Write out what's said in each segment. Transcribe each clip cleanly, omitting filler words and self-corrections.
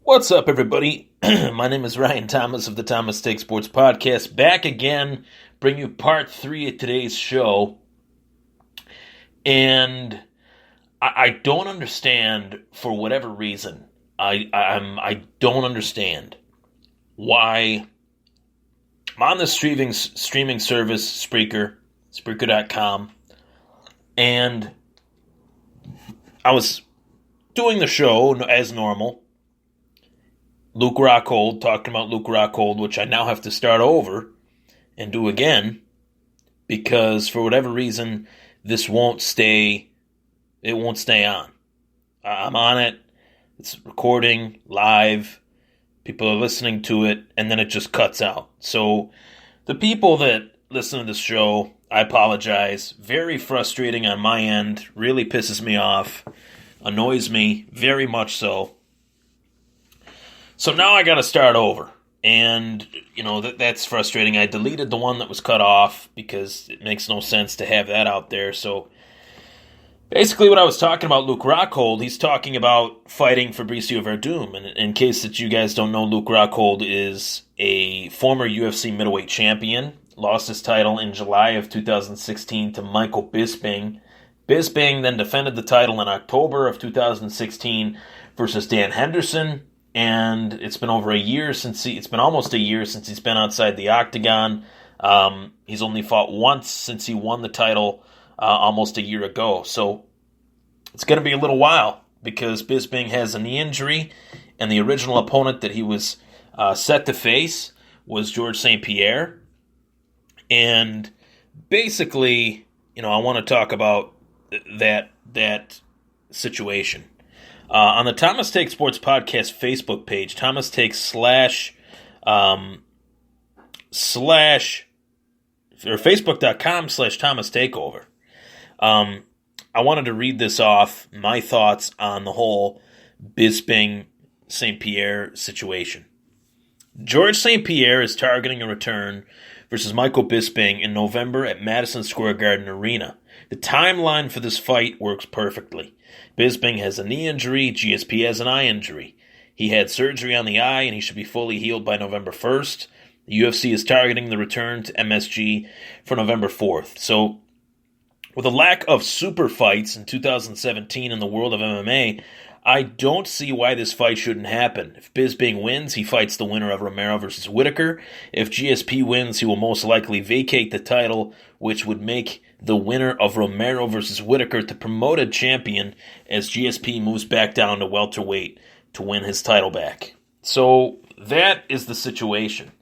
What's up, everybody? My name is Ryan Thomas of the Thomas Take Sports Podcast, back again, bring you part 3 of today's show. And I don't understand, for whatever reason, I don't understand why I'm on the streaming service, Spreaker, Spreaker.com, and I was doing the show as normal. Luke Rockhold, talking about Luke Rockhold, which I now have to start over and do again because for whatever reason this won't stay on. I'm on it, it's recording live, people are listening to it, and then it just cuts out. So the people that listen to this show, I apologize. Very frustrating on my end, really pisses me off, annoys me, very much so. So now I got to start over, and, that's frustrating. I deleted the one that was cut off because it makes no sense to have that out there. So basically what I was talking about Luke Rockhold, he's talking about fighting Fabricio Werdum. And in case that you guys don't know, Luke Rockhold is a former UFC middleweight champion, lost his title in July of 2016 to Michael Bisping. Bisping then defended the title in October of 2016 versus Dan Henderson. And it's been almost a year since he's been outside the octagon. He's only fought once since he won the title almost a year ago. So it's going to be a little while because Bisping has a knee injury, and the original opponent that he was set to face was George St. Pierre. And basically, I want to talk about that situation. On the Thomas Take Sports Podcast Facebook page, Thomas Takes slash or Facebook.com/Thomas Takeover. I wanted to read this off, my thoughts on the whole Bisping St. Pierre situation. George St. Pierre is targeting a return versus Michael Bisping in November at Madison Square Garden Arena. The timeline for this fight works perfectly. Bisping has a knee injury, GSP has an eye injury. He had surgery on the eye and he should be fully healed by November 1st. The UFC is targeting the return to MSG for November 4th. So, with a lack of super fights in 2017 in the world of MMA, I don't see why this fight shouldn't happen. If Bisping wins, he fights the winner of Romero versus Whitaker. If GSP wins, he will most likely vacate the title, which would make the winner of Romero versus Whitaker the promoted champion as GSP moves back down to welterweight to win his title back. So that is the situation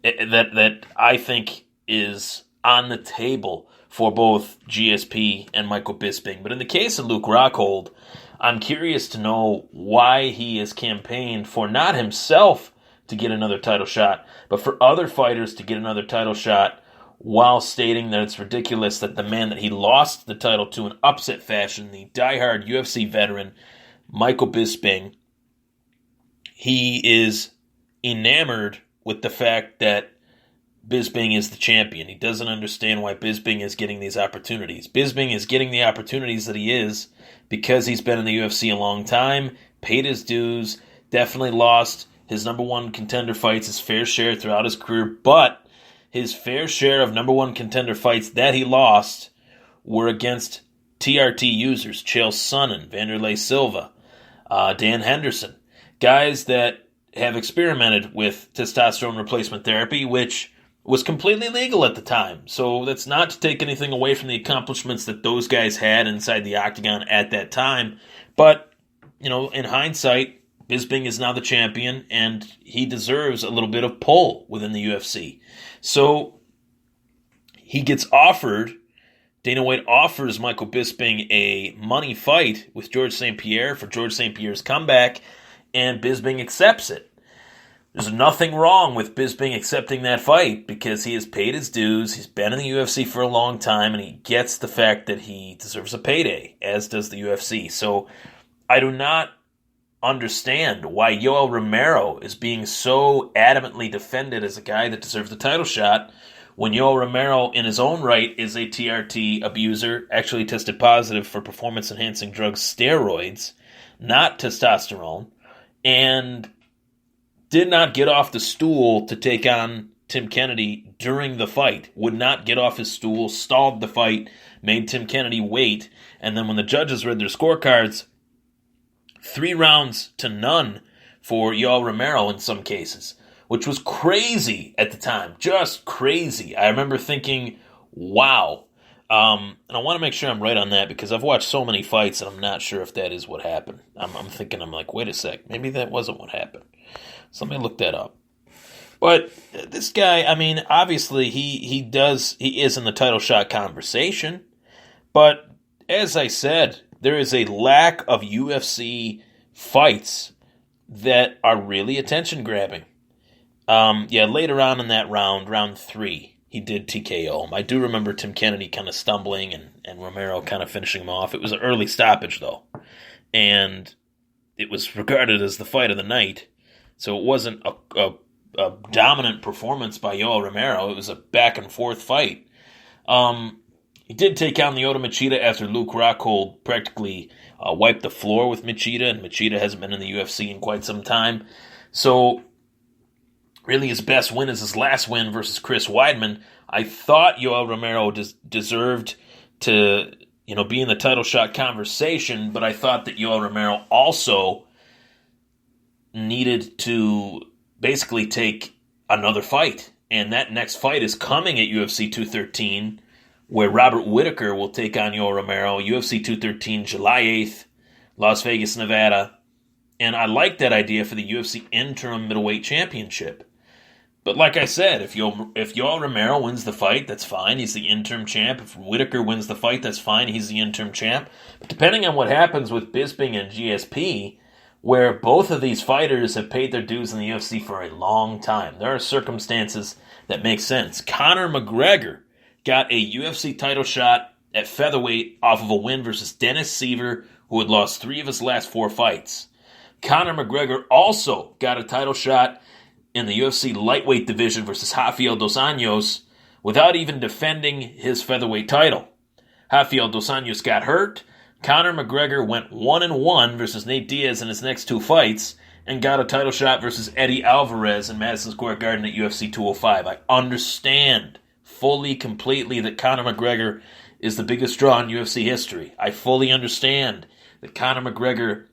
that I think is on the table for both GSP and Michael Bisping. But in the case of Luke Rockhold, I'm curious to know why he has campaigned for not himself to get another title shot, but for other fighters to get another title shot, while stating that it's ridiculous that the man that he lost the title to in upset fashion, the diehard UFC veteran, Michael Bisping, he is enamored with the fact that Bisping is the champion. He doesn't understand why Bisping is getting these opportunities. Bisping is getting the opportunities that he is because he's been in the UFC a long time, paid his dues, definitely lost his number one contender fights, his fair share throughout his career, but his fair share of number one contender fights that he lost were against TRT users, Chael Sonnen, Vanderlei Silva, Dan Henderson, guys that have experimented with testosterone replacement therapy, which was completely legal at the time. So that's not to take anything away from the accomplishments that those guys had inside the octagon at that time. But, in hindsight, Bisping is now the champion, and he deserves a little bit of pull within the UFC. So he gets offered, Dana White offers Michael Bisping a money fight with George St. Pierre for George St. Pierre's comeback, and Bisping accepts it. There's nothing wrong with Bisping accepting that fight because he has paid his dues, he's been in the UFC for a long time, and he gets the fact that he deserves a payday, as does the UFC. So I do not understand why Yoel Romero is being so adamantly defended as a guy that deserves the title shot when Yoel Romero in his own right is a TRT abuser, actually tested positive for performance-enhancing drugs, steroids, not testosterone, and did not get off the stool to take on Tim Kennedy during the fight, would not get off his stool, stalled the fight, made Tim Kennedy wait, and then when the judges read their scorecards, 3 rounds to none for Yoel Romero in some cases, which was crazy at the time, just crazy. I remember thinking, wow. And I want to make sure I'm right on that because I've watched so many fights and I'm not sure if that is what happened. I'm like, wait a sec, maybe that wasn't what happened. So let me look that up. But this guy, I mean, obviously he is in the title shot conversation. But as I said, there is a lack of UFC fights that are really attention grabbing. Later on in that round 3, he did TKO him. I do remember Tim Kennedy kind of stumbling and Romero kind of finishing him off. It was an early stoppage, though. And it was regarded as the fight of the night. So it wasn't a dominant performance by Yoel Romero. It was a back-and-forth fight. He did take on Lyoto Machida after Luke Rockhold practically wiped the floor with Machida, and Machida hasn't been in the UFC in quite some time. So really his best win is his last win versus Chris Weidman. I thought Yoel Romero deserved to be in the title shot conversation, but I thought that Yoel Romero also needed to basically take another fight. And that next fight is coming at UFC 213, where Robert Whittaker will take on Yoel Romero, UFC 213, July 8th, Las Vegas, Nevada. And I like that idea for the UFC interim middleweight championship. But like I said, if Yoel Romero wins the fight, that's fine. He's the interim champ. If Whittaker wins the fight, that's fine. He's the interim champ. But depending on what happens with Bisping and GSP, where both of these fighters have paid their dues in the UFC for a long time, there are circumstances that make sense. Conor McGregor got a UFC title shot at featherweight off of a win versus Dennis Seaver, who had lost 3 of his last 4 fights. Conor McGregor also got a title shot in the UFC lightweight division versus Rafael Dos Anjos without even defending his featherweight title. Rafael Dos Anjos got hurt. Conor McGregor went 1-1 versus Nate Diaz in his next 2 fights and got a title shot versus Eddie Alvarez in Madison Square Garden at UFC 205. I understand fully, completely that Conor McGregor is the biggest draw in UFC history. I fully understand that Conor McGregor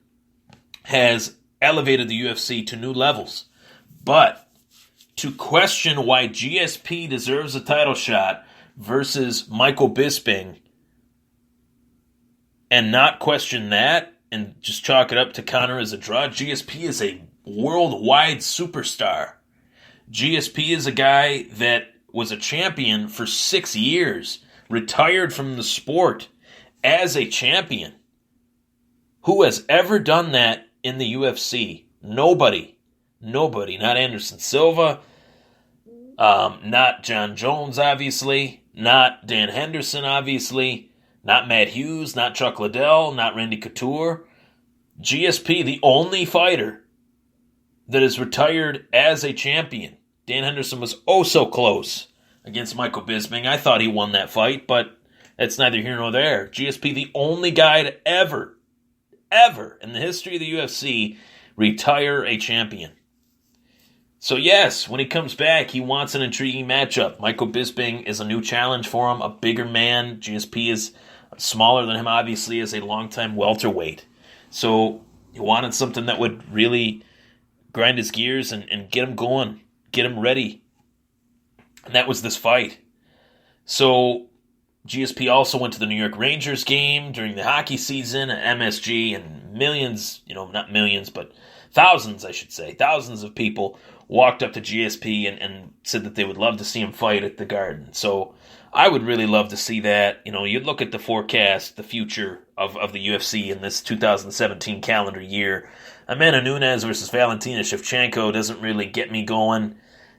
has elevated the UFC to new levels. But to question why GSP deserves a title shot versus Michael Bisping and not question that and just chalk it up to Conor as a draw, GSP is a worldwide superstar. GSP is a guy that was a champion for 6 years, retired from the sport as a champion. Who has ever done that in the UFC? Nobody. Not Anderson Silva, not John Jones, obviously, not Dan Henderson, obviously, not Matt Hughes, not Chuck Liddell, not Randy Couture. GSP, the only fighter that is retired as a champion. Dan Henderson was oh so close against Michael Bisping. I thought he won that fight, but that's neither here nor there. GSP, the only guy to ever in the history of the UFC retire a champion. So yes, when he comes back, he wants an intriguing matchup. Michael Bisping is a new challenge for him, a bigger man. GSP is smaller than him, obviously, as a longtime welterweight. So he wanted something that would really grind his gears and get him going, get him ready. And that was this fight. So GSP also went to the New York Rangers game during the hockey season at MSG, and millions, not millions, but thousands, I should say, thousands of people walked up to GSP and said that they would love to see him fight at the Garden. So I would really love to see that. You look at the forecast, the future of the UFC in this 2017 calendar year. Amanda Nunes versus Valentina Shevchenko doesn't really get me going.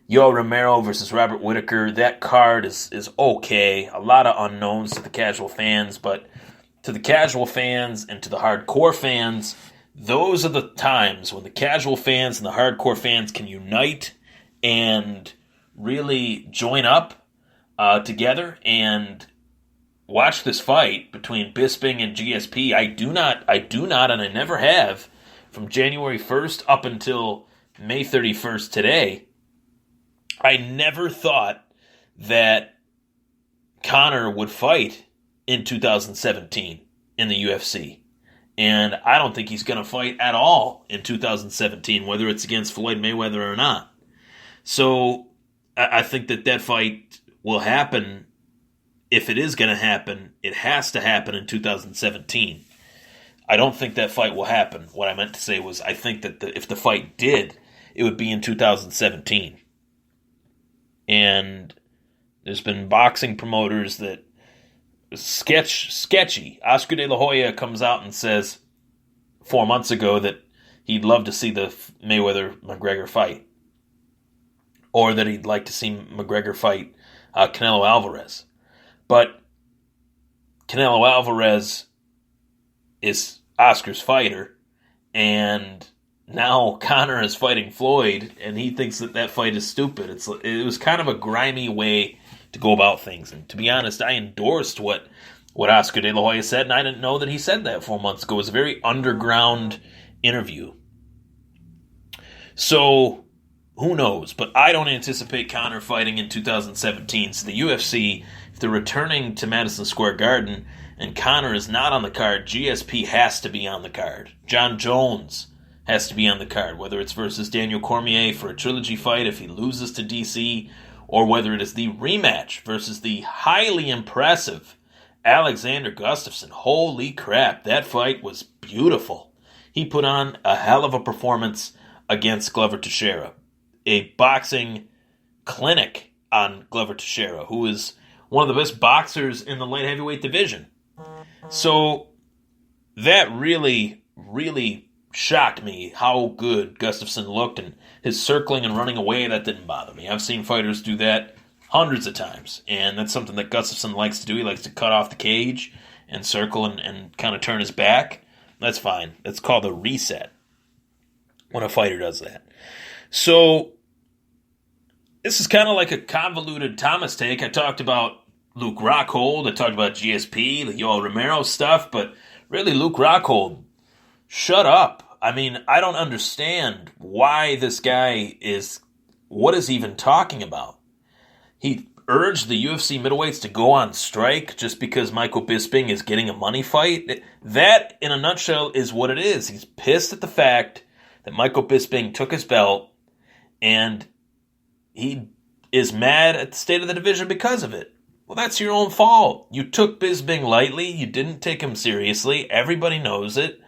Yoel Romero versus Robert Whittaker, that card is okay. A lot of unknowns to the casual fans, but to the casual fans and to the hardcore fans, those are the times when the casual fans and the hardcore fans can unite and really join up together and watch this fight between Bisping and GSP. I do not, and I never have, from January 1st up until May 31st today, I never thought that Conor would fight in 2017 in the UFC. And I don't think he's going to fight at all in 2017, whether it's against Floyd Mayweather or not. So I think that fight will happen. If it is going to happen, it has to happen in 2017. I don't think that fight will happen. What I meant to say was I think that if the fight did, it would be in 2017. And there's been boxing promoters that sketchy. Oscar De La Hoya comes out and says 4 months ago that he'd love to see the Mayweather-McGregor fight. Or that he'd like to see McGregor fight Canelo Alvarez. But Canelo Alvarez is Oscar's fighter, and now Conor is fighting Floyd, and he thinks that fight is stupid. It was kind of a grimy way to go about things. And to be honest, I endorsed what Oscar De La Hoya said, and I didn't know that he said that 4 months ago. It was a very underground interview. So, who knows? But I don't anticipate Conor fighting in 2017. So the UFC, if they're returning to Madison Square Garden and Conor is not on the card, GSP has to be on the card. John Jones has to be on the card, whether it's versus Daniel Cormier for a trilogy fight if he loses to DC, or whether it is the rematch versus the highly impressive Alexander Gustafsson. Holy crap, that fight was beautiful. He put on a hell of a performance against Glover Teixeira. A boxing clinic on Glover Teixeira, who is one of the best boxers in the light heavyweight division. So that really, really shocked me how good Gustafsson looked, and his circling and running away, that didn't bother me. I've seen fighters do that hundreds of times, and that's something that Gustafsson likes to do. He likes to cut off the cage and circle and kind of turn his back. That's fine. That's called a reset when a fighter does that. So this is kind of like a convoluted Thomas take. I talked about Luke Rockhold. I talked about GSP, the Yoel Romero stuff, but really Luke Rockhold, shut up. I mean, I don't understand why this guy what is he even talking about? He urged the UFC middleweights to go on strike just because Michael Bisping is getting a money fight. That, in a nutshell, is what it is. He's pissed at the fact that Michael Bisping took his belt, and he is mad at the state of the division because of it. Well, that's your own fault. You took Bisping lightly. You didn't take him seriously. Everybody knows it.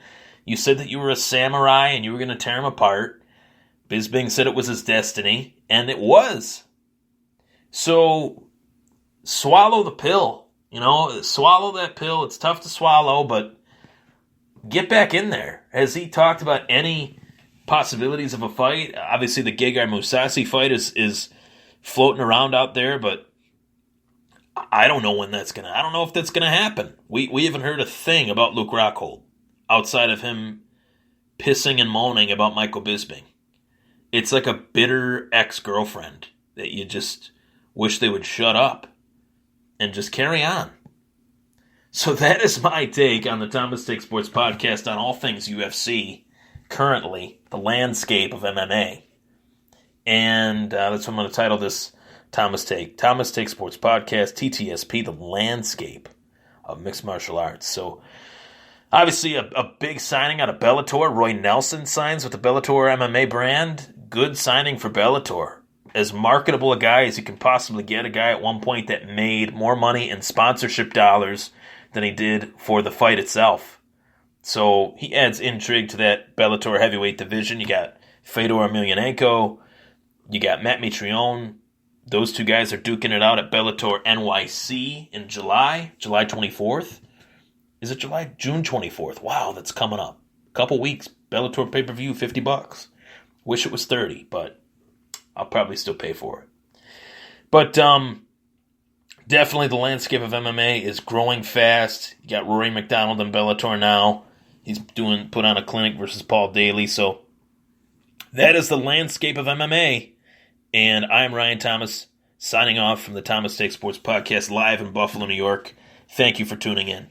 You said that you were a samurai and you were going to tear him apart. Bisping said it was his destiny, and it was. So, swallow the pill. Swallow that pill. It's tough to swallow, but get back in there. Has he talked about any possibilities of a fight? Obviously, the Gegard Mousasi fight is floating around out there, but I don't know I don't know if that's gonna happen. We haven't heard a thing about Luke Rockhold outside of him pissing and moaning about Michael Bisping. It's like a bitter ex-girlfriend that you just wish they would shut up and just carry on. So that is my take on the Thomas Take Sports Podcast on all things UFC, currently, the landscape of MMA. And that's what I'm going to title this Thomas Take Sports Podcast, TTSP, the landscape of mixed martial arts. So, obviously, a big signing out of Bellator. Roy Nelson signs with the Bellator MMA brand. Good signing for Bellator. As marketable a guy as you can possibly get, a guy at one point that made more money in sponsorship dollars than he did for the fight itself. So he adds intrigue to that Bellator heavyweight division. You got Fedor Emelianenko. You got Matt Mitrione. Those two guys are duking it out at Bellator NYC in July 24th. Is it July? June 24th. Wow, that's coming up. Couple weeks. Bellator pay-per-view, $50. Wish it was 30, but I'll probably still pay for it. But definitely the landscape of MMA is growing fast. You got Rory McDonald in Bellator now. He's put on a clinic versus Paul Daly. So that is the landscape of MMA. And I'm Ryan Thomas, signing off from the Thomas Take Sports Podcast live in Buffalo, New York. Thank you for tuning in.